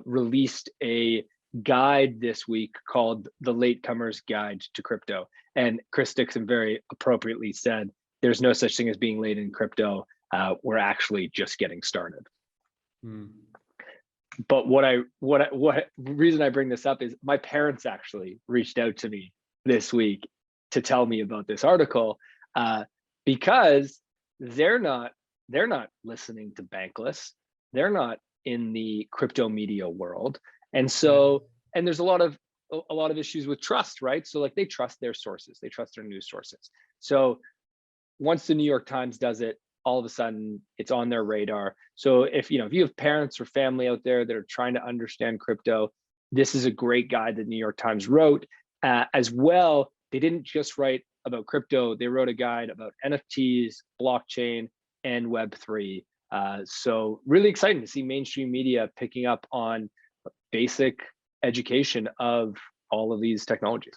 released a guide this week called The Latecomer's Guide to Crypto. And Chris Dixon very appropriately said, there's no such thing as being late in crypto. We're actually just getting started. But what reason I bring this up is my parents actually reached out to me this week to tell me about this article, because they're not listening to Bankless. They're not in the crypto media world. And so, and there's a lot of issues with trust, right? So like they trust their sources, they trust their news sources. So once the New York Times does it, all of a sudden it's on their radar. So if you have parents or family out there that are trying to understand crypto, this is a great guide that New York Times wrote. As well, they didn't just write about crypto, they wrote a guide about NFTs, blockchain, and Web3. So really exciting to see mainstream media picking up on basic education of all of these technologies.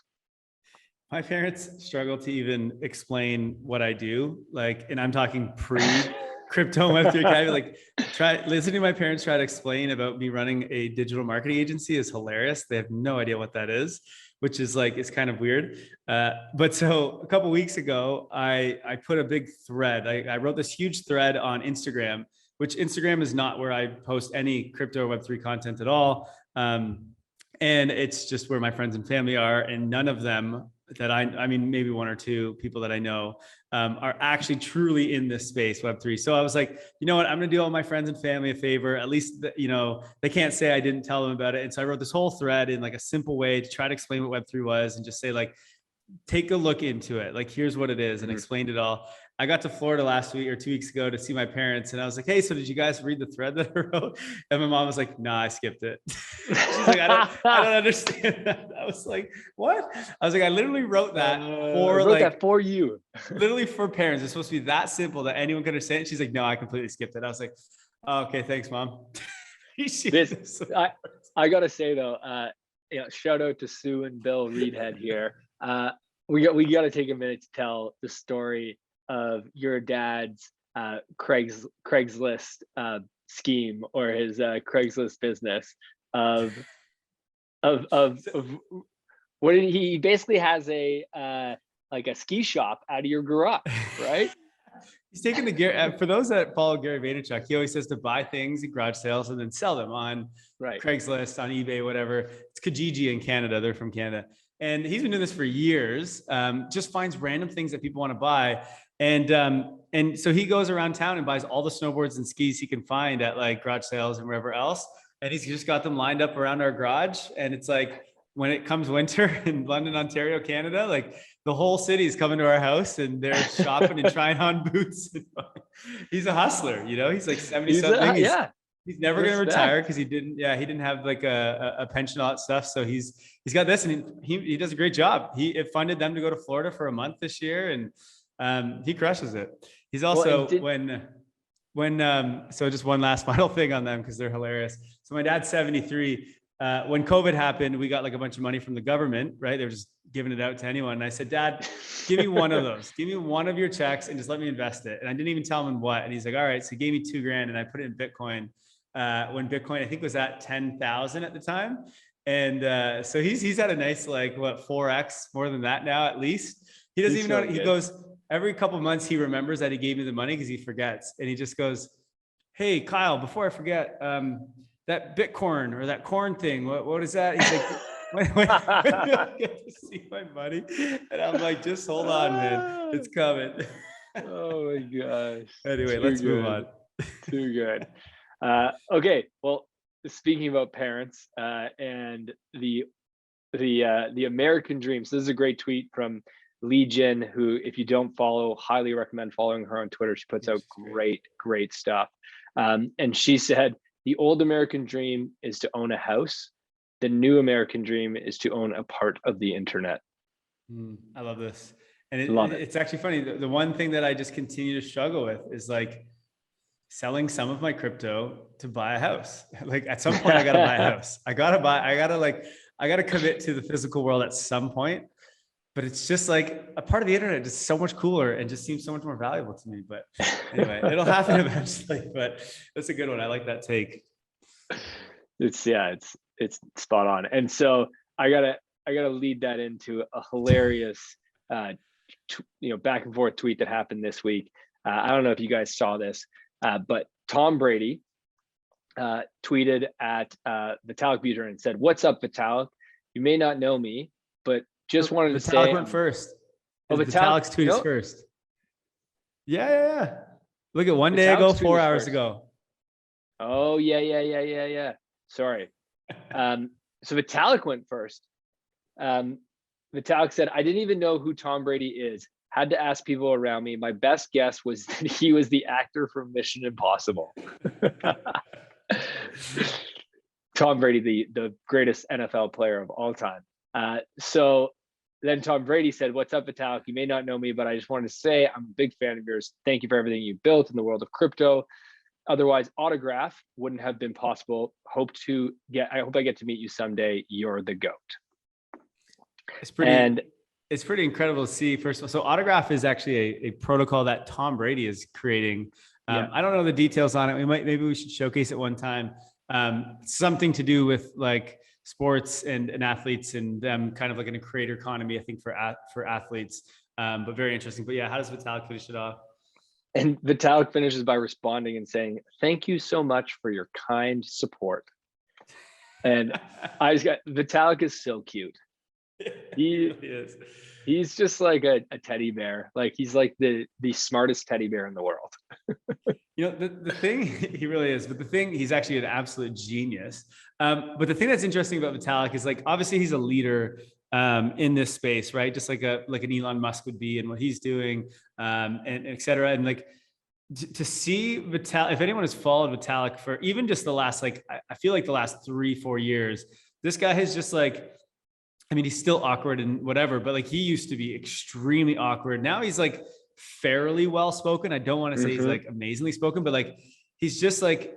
My parents struggle to even explain what I do. And I'm talking pre-crypto Web3 Academy. Listening to my parents try to explain about me running a digital marketing agency is hilarious. They have no idea what that is, which is it's kind of weird. But so a couple of weeks ago, I put a big thread. I wrote this huge thread on Instagram, which Instagram is not where I post any crypto or Web3 content at all. And it's just where my friends and family are. And none of them that I mean, maybe one or two people that I know are actually truly in this space, Web3. So I was like, you know what, I'm going to do all my friends and family a favor. At least, they can't say I didn't tell them about it. And so I wrote this whole thread in a simple way to try to explain what Web3 was and just say take a look into it. Here's what it is, and explained it all. I got to Florida last week or 2 weeks ago to see my parents. And I was like, hey, so did you guys read the thread that I wrote? And my mom was like, nah, I skipped it. She's like, I don't understand that. I was like, what? I was like, I literally wrote that for you. Literally for parents. It's supposed to be that simple that anyone can understand it. She's like, no, I completely skipped it. I was like, oh, okay, thanks, mom. I got to say though, shout out to Sue and Bill Reedhead here. We got to take a minute to tell the story of your dad's Craigslist scheme, or his Craigslist business of what he basically has a ski shop out of your garage, right? He's taking the gear. For those that follow Gary Vaynerchuk, he always says to buy things in garage sales and then sell them on Craigslist, on eBay, whatever. It's Kijiji in Canada. They're from Canada. And he's been doing this for years, just finds random things that people want to buy. And so he goes around town and buys all the snowboards and skis he can find at garage sales and wherever else. And he's just got them lined up around our garage. And it's when it comes winter in London, Ontario, Canada, the whole city is coming to our house and they're shopping and trying on boots. He's a hustler, he's 70 something. He's never going to retire because he didn't have a pension, all that stuff. So he's got this, and he does a great job. It funded them to go to Florida for a month this year, and he crushes it. He's also so just one last final thing on them because they're hilarious. So my dad's 73. when COVID happened, we got like a bunch of money from the government, right? They were just giving it out to anyone. And I said, Dad, give me one of those. Give me one of your checks and just let me invest it. And I didn't even tell him in what. And he's like, all right. So he gave me $2,000 and I put it in Bitcoin. When Bitcoin, I think, was at 10,000 at the time. And so he's had a nice, like, what, 4x more than that now, at least. He doesn't even know. He goes, every couple of months, he remembers that he gave me the money because he forgets. And he just goes, hey, Kyle, before I forget, that Bitcoin or that corn thing, what is that? He's like, when do I get to see my money? And I'm like, just hold on, man. It's coming. Oh my gosh. Anyway, let's move on. Too good. Okay. Well, speaking about parents and the American dream. So this is a great tweet from Legion, who, if you don't follow, highly recommend following her on Twitter. She puts out great stuff. And she said, the old American dream is to own a house. The new American dream is to own a part of the internet. I love this. And it's actually funny. The one thing that I just continue to struggle with is like selling some of my crypto to buy a house. Like at some point I got to buy a house. I got to commit to the physical world at some point. But it's just like a part of the internet is so much cooler and just seems so much more valuable to me. But anyway, it'll happen eventually. But that's a good one. I like that take. It's spot on. And so I gotta lead that into a hilarious, back and forth tweet that happened this week. I don't know if you guys saw this, but Tom Brady tweeted at Vitalik Buterin and said, "What's up, Vitalik? You may not know me, but just wanted to say." Vitalik went first. Oh, Vitalik's tweet is first. Yeah. Look at one day ago, 4 hours ago. Oh, yeah. Sorry. So Vitalik went first. Vitalik said, "I didn't even know who Tom Brady is. Had to ask people around me. My best guess was that he was the actor from Mission Impossible." Tom Brady, the greatest NFL player of all time. So then Tom Brady said, "What's up, Vitalik? You may not know me, but I just wanted to say I'm a big fan of yours. Thank you for everything you built in the world of crypto. Otherwise, autograph wouldn't have been possible. I hope I get to meet you someday. You're the GOAT." It's pretty incredible to see. First of all, so autograph is actually a protocol that Tom Brady is creating. I don't know the details on it. Maybe we should showcase it one time. Something to do with like sports and athletes and them kind of like in a creator economy, I think, for athletes. But very interesting. But yeah, how does Vitalik finish it off? And Vitalik finishes by responding and saying, "Thank you so much for your kind support." And Vitalik is so cute. He is. He's just like a teddy bear. Like he's like the smartest teddy bear in the world. The thing, he really is, but the thing, he's actually an absolute genius. But the thing that's interesting about Vitalik is like, obviously he's a leader in this space, right? Just like an Elon Musk would be and what he's doing, and et cetera. And like to see Vitalik, if anyone has followed Vitalik for even just the last, like, I feel like the last 3-4 years, this guy has just like, I mean, he's still awkward and whatever, but like he used to be extremely awkward. Now he's like fairly well-spoken. I don't want to say he's like amazingly spoken, but like, he's just like,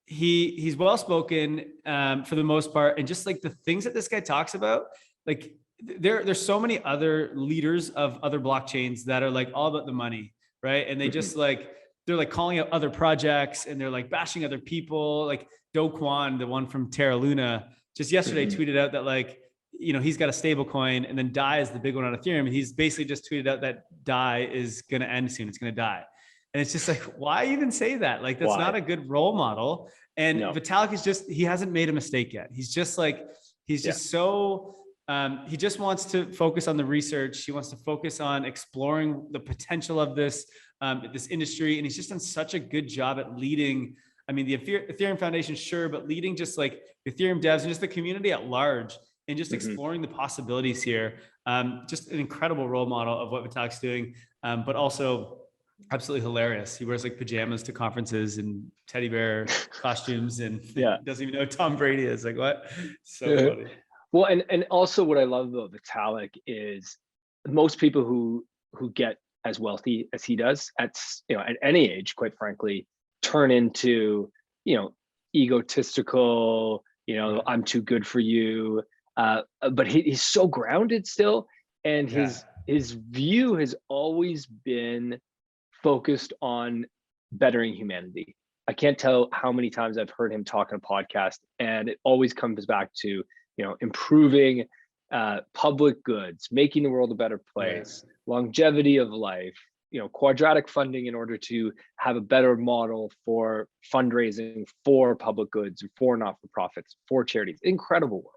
he's well-spoken for the most part. And just like the things that this guy talks about, like there's so many other leaders of other blockchains that are like all about the money, right? And they just like, they're like calling out other projects and they're like bashing other people. Like Do Kwon, the one from Terra Luna, just yesterday tweeted out that like, he's got a stable coin, and then DAI is the big one on Ethereum. And he's basically just tweeted out that DAI is going to end soon. It's going to die. And it's just like, why even say that? Like, that's not a good role model. And Vitalik is he hasn't made a mistake yet. He's just like, just so, he just wants to focus on the research. He wants to focus on exploring the potential of this industry. And he's just done such a good job at leading. I mean, the Ethereum Foundation, sure, but leading just like Ethereum devs and just the community at large, and just exploring the possibilities here. Just an incredible role model of what Vitalik's doing, but also absolutely hilarious. He wears like pajamas to conferences and teddy bear costumes, and doesn't even know who Tom Brady is. Like, what? So funny. Well, and also what I love about Vitalik is most people who get as wealthy as he does at any age, quite frankly, turn into egotistical, I'm too good for you. But he's so grounded still, and his view has always been focused on bettering humanity. I can't tell how many times I've heard him talk on a podcast, and it always comes back to improving public goods, making the world a better place, longevity of life, quadratic funding in order to have a better model for fundraising for public goods, for not-for-profits, for charities. Incredible work.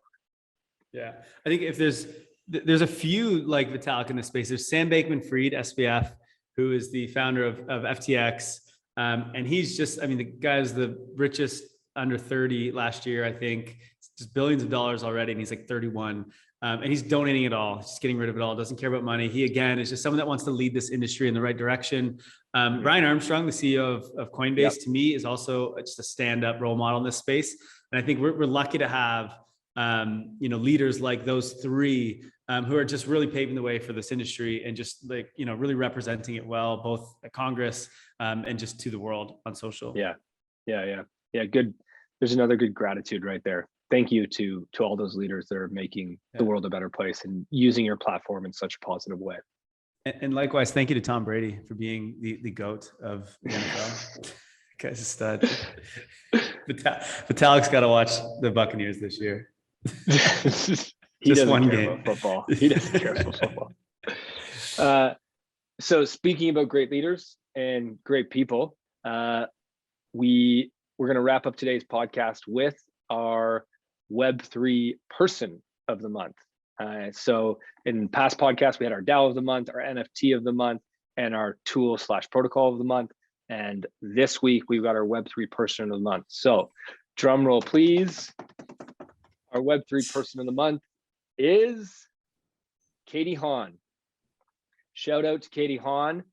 Yeah, I think if there's a few like Vitalik in this space. There's Sam Bankman-Fried, SBF, who is the founder of FTX. And he's just, the guy's the richest under 30 last year, I think, just billions of dollars already. And he's like 31. And he's donating it all, just getting rid of it all, doesn't care about money. He, again, is just someone that wants to lead this industry in the right direction. Brian Armstrong, the CEO of Coinbase, to me is also just a stand-up role model in this space. And I think we're lucky to have, leaders like those three who are just really paving the way for this industry and just like, really representing it well, both at Congress and just to the world on social. Yeah. Good. There's another good gratitude right there. Thank you to all those leaders that are making the world a better place and using your platform in such a positive way. And likewise, thank you to Tom Brady for being the GOAT of the NFL. Guy's a stud. Vitalik's got to watch the Buccaneers this year. He just one game about football. He doesn't care about football. So speaking about great leaders and great people, we're going to wrap up today's podcast with our Web3 Person of the Month. So in past podcasts, we had our DAO of the month, our NFT of the month, and our tool/protocol of the month. And this week we've got our Web3 Person of the Month. So drum roll, please. Our Web3 Person of the Month is Katie Haun. Shout out to Katie Haun.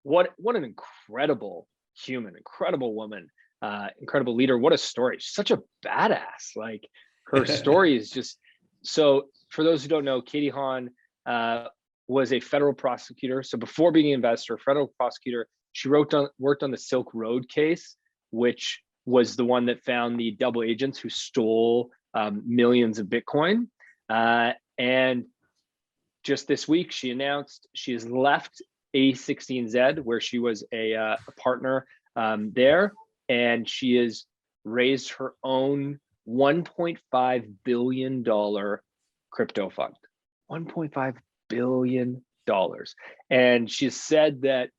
What an incredible human, incredible woman, incredible leader. What a story. She's such a badass. Like, her story is just so. For those who don't know, Katie Haun was a federal prosecutor. So before being an investor, federal prosecutor, she worked on the Silk Road case, which was the one that found the double agents who stole millions of Bitcoin. And just this week, she announced she has left A16Z, where she was a partner there, and she has raised her own $1.5 billion crypto fund. $1.5 billion. And she said that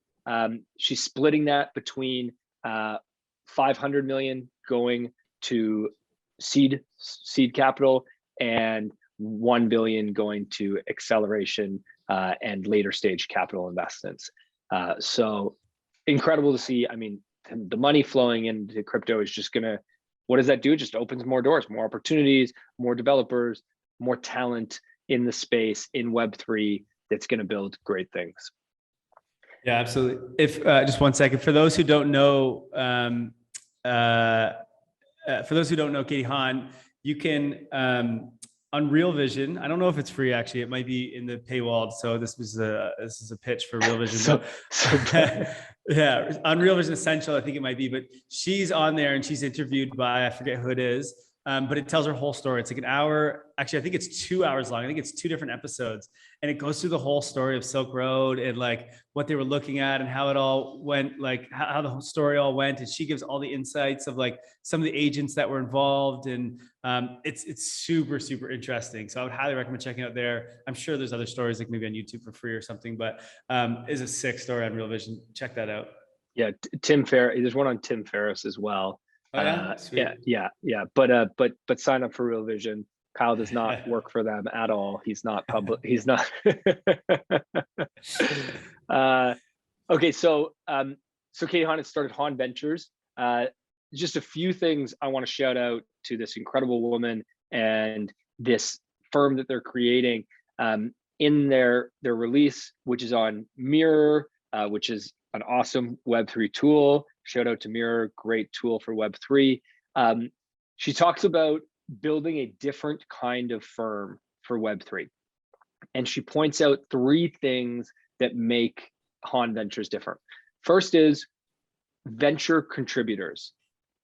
she's splitting that between 500 million going to seed capital and 1 billion going to acceleration and later stage capital investments. So incredible to see. The money flowing into crypto is just gonna, what does that do? It just opens more doors, more opportunities, more developers, more talent in the space in Web3 that's gonna build great things. Yeah, absolutely. If just one second, for those who don't know, Katie Haun, you can on Real Vision. I don't know if it's free, actually. It might be in the paywall. So this is a pitch for Real Vision. Yeah, on Real Vision Essential, I think it might be. But she's on there and she's interviewed by, I forget who it is. But it tells her whole story. It's like an hour. Actually, I think it's 2 hours long. I think it's 2 different episodes. And it goes through the whole story of Silk Road and like what they were looking at and how it all went, like how the whole story all went. And she gives all the insights of like some of the agents that were involved. And it's super, super interesting. So I would highly recommend checking out there. I'm sure there's other stories like maybe on YouTube for free or something, but is a sick story on Real Vision. Check that out. Yeah, Tim Ferriss. There's one on Tim Ferriss as well. Oh, yeah? Yeah. But sign up for Real Vision. Kyle does not work for them at all. He's not public. He's not. Okay, so Katie Haun has started Haun Ventures. Just a few things I want to shout out to this incredible woman and this firm that they're creating. In their release, which is on Mirror, which is an awesome Web3 tool. Shout out to Mirror, great tool for Web3. She talks about building a different kind of firm for Web3. And she points out 3 things that make Haun Ventures different. First is venture contributors.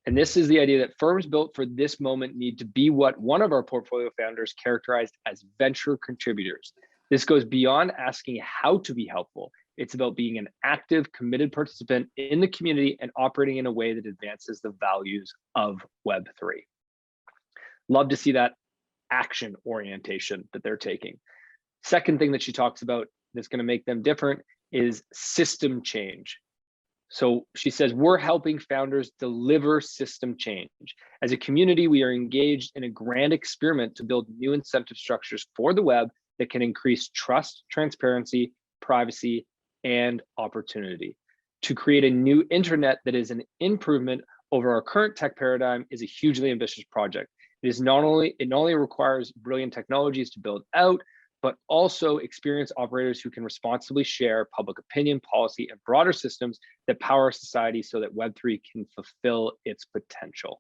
And this is the idea that firms built for this moment need to be what one of our portfolio founders characterized as venture contributors. This goes beyond asking how to be helpful. It's about being an active, committed participant in the community and operating in a way that advances the values of Web3. Love to see that action orientation that they're taking. Second thing that she talks about that's going to make them different is system change. So she says, we're helping founders deliver system change. As a community, we are engaged in a grand experiment to build new incentive structures for the web that can increase trust, transparency, privacy, and opportunity. To create a new internet that is an improvement over our current tech paradigm is a hugely ambitious project. It not only requires brilliant technologies to build out, but also experienced operators who can responsibly share public opinion, policy, and broader systems that power society so that Web3 can fulfill its potential.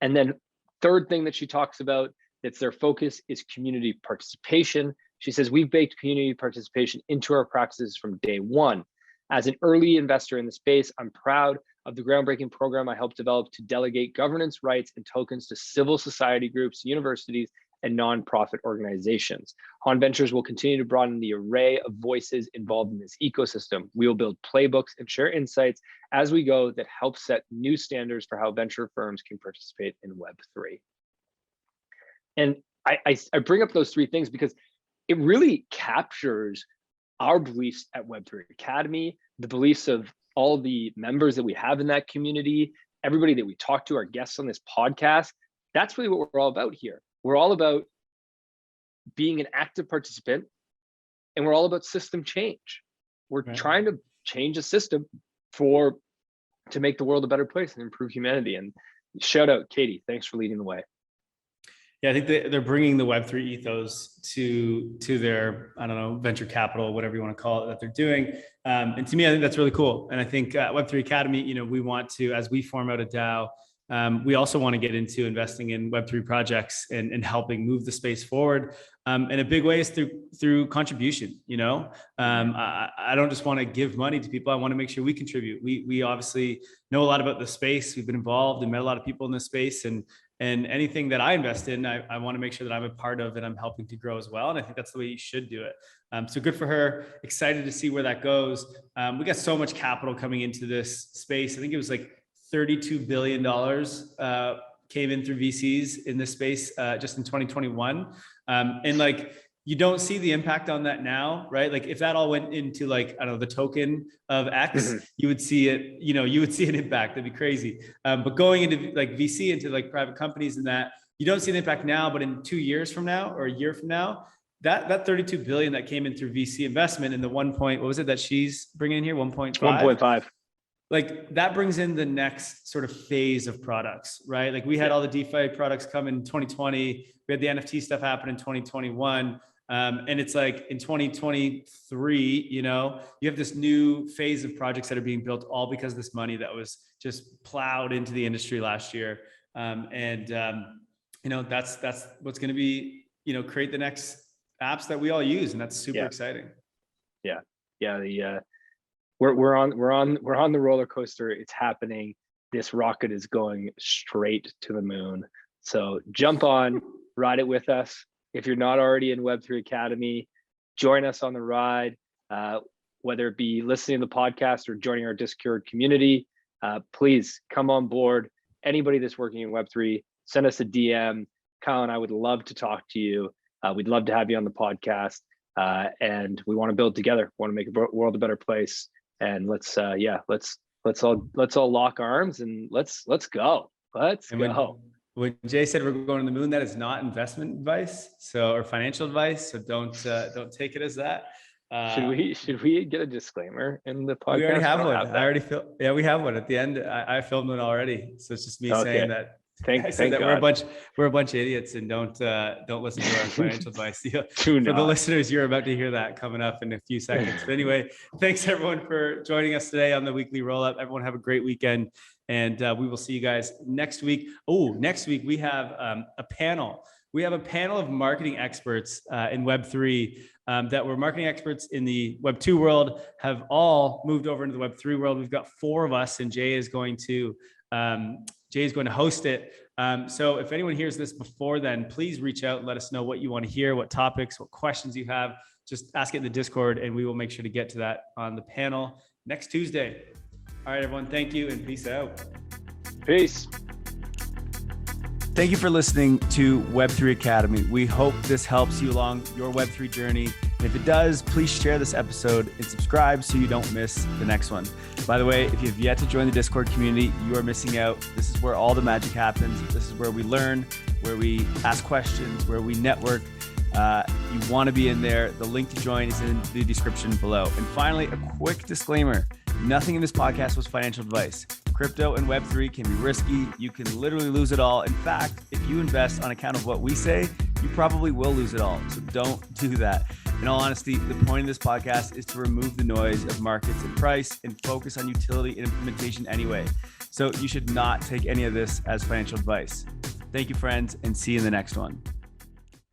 And then third thing that she talks about that's their focus is community participation. She says, we've baked community participation into our practices from day one. As an early investor in the space, I'm proud of the groundbreaking program I helped develop to delegate governance rights and tokens to civil society groups, universities, and nonprofit organizations. Haun Ventures will continue to broaden the array of voices involved in this ecosystem. We will build playbooks and share insights as we go that help set new standards for how venture firms can participate in Web3. And I bring up those three things because it really captures our beliefs at Web3 Academy, the beliefs of all the members that we have in that community, everybody that we talk to, our guests on this podcast. That's really what we're all about here. We're all about being an active participant, and we're all about system change. We're trying to change a system to make the world a better place and improve humanity. And shout out, Katie, thanks for leading the way. Yeah, I think they're bringing the Web3 ethos to their, I don't know, venture capital, whatever you want to call it, that they're doing. And to me, I think that's really cool. And I think Web3 Academy, we want to, as we form out a DAO, we also want to get into investing in Web3 projects and helping move the space forward. And a big way is through contribution. I don't just want to give money to people. I want to make sure we contribute. We obviously know a lot about the space. We've been involved and met a lot of people in this space, and anything that I invest in, I want to make sure that I'm a part of and I'm helping to grow as well. And I think that's the way you should do it. So good for her. Excited to see where that goes. We got so much capital coming into this space. I think it was like $32 billion came in through VCs in this space just in 2021. And like, you don't see the impact on that now, right? Like if that all went into like, I don't know, the token of X, you would see it, you would see an impact. That'd be crazy. But going into like VC, into like private companies and that, you don't see an impact now, but in 2 years from now or a year from now, that 32 billion that came in through VC investment and the what was it that she's bringing in here? 1.5. 1.5. Like that brings in the next sort of phase of products, right? Like we had all the DeFi products come in 2020. We had the NFT stuff happen in 2021. And it's like in 2023, you have this new phase of projects that are being built all because of this money that was just plowed into the industry last year. That's what's going to be, create the next apps that we all use. And that's super exciting. Yeah. We're on the roller coaster. It's happening. This rocket is going straight to the moon. So jump on, ride it with us. If you're not already in Web3 Academy, join us on the ride, whether it be listening to the podcast or joining our Discord community. Please come on board. Anybody that's working in Web3, send us a DM. Kyle and I would love to talk to you. We'd love to have you on the podcast. And we want to build together. We want to make the world a better place. And let's all lock arms and let's go. Let's go. When Jay said we're going to the moon, that is not investment advice, or financial advice. So don't take it as that. Should we get a discllaimer in the podcast? We already have one. We have one at the end. I filmed it already. So it's just me saying that. Thank God. We're a bunch of idiots and don't listen to our financial advice. For the listeners, you're about to hear that coming up in a few seconds. But anyway, thanks everyone for joining us today on the weekly Rollup. Everyone have a great weekend, and we will see you guys next week. Next week we have a panel. We have a panel of marketing experts in Web3 that were marketing experts in the Web2 world, have all moved over into the Web3 world. We've got 4 of us, and Jay is going to Jay is going to host it. So if anyone hears this before then, please reach out and let us know what you want to hear, what topics, what questions you have. Just ask it in the Discord and we will make sure to get to that on the panel next Tuesday. All right, everyone. Thank you and peace out. Peace. Thank you for listening to Web3 Academy. We hope this helps you along your Web3 journey. And if it does, please share this episode and subscribe so you don't miss the next one. By the way, if you've yet to join the Discord community, you are missing out. This is where all the magic happens. This is where we learn, where we ask questions, where we network. You want to be in there. The link to join is in the description below. And finally, a quick disclaimer. Nothing in this podcast was financial advice. Crypto and Web3 can be risky. You can literally lose it all. In fact, if you invest on account of what we say, you probably will lose it all. So don't do that. In all honesty, the point of this podcast is to remove the noise of markets and price and focus on utility and implementation anyway. So you should not take any of this as financial advice. Thank you, friends, and see you in the next one.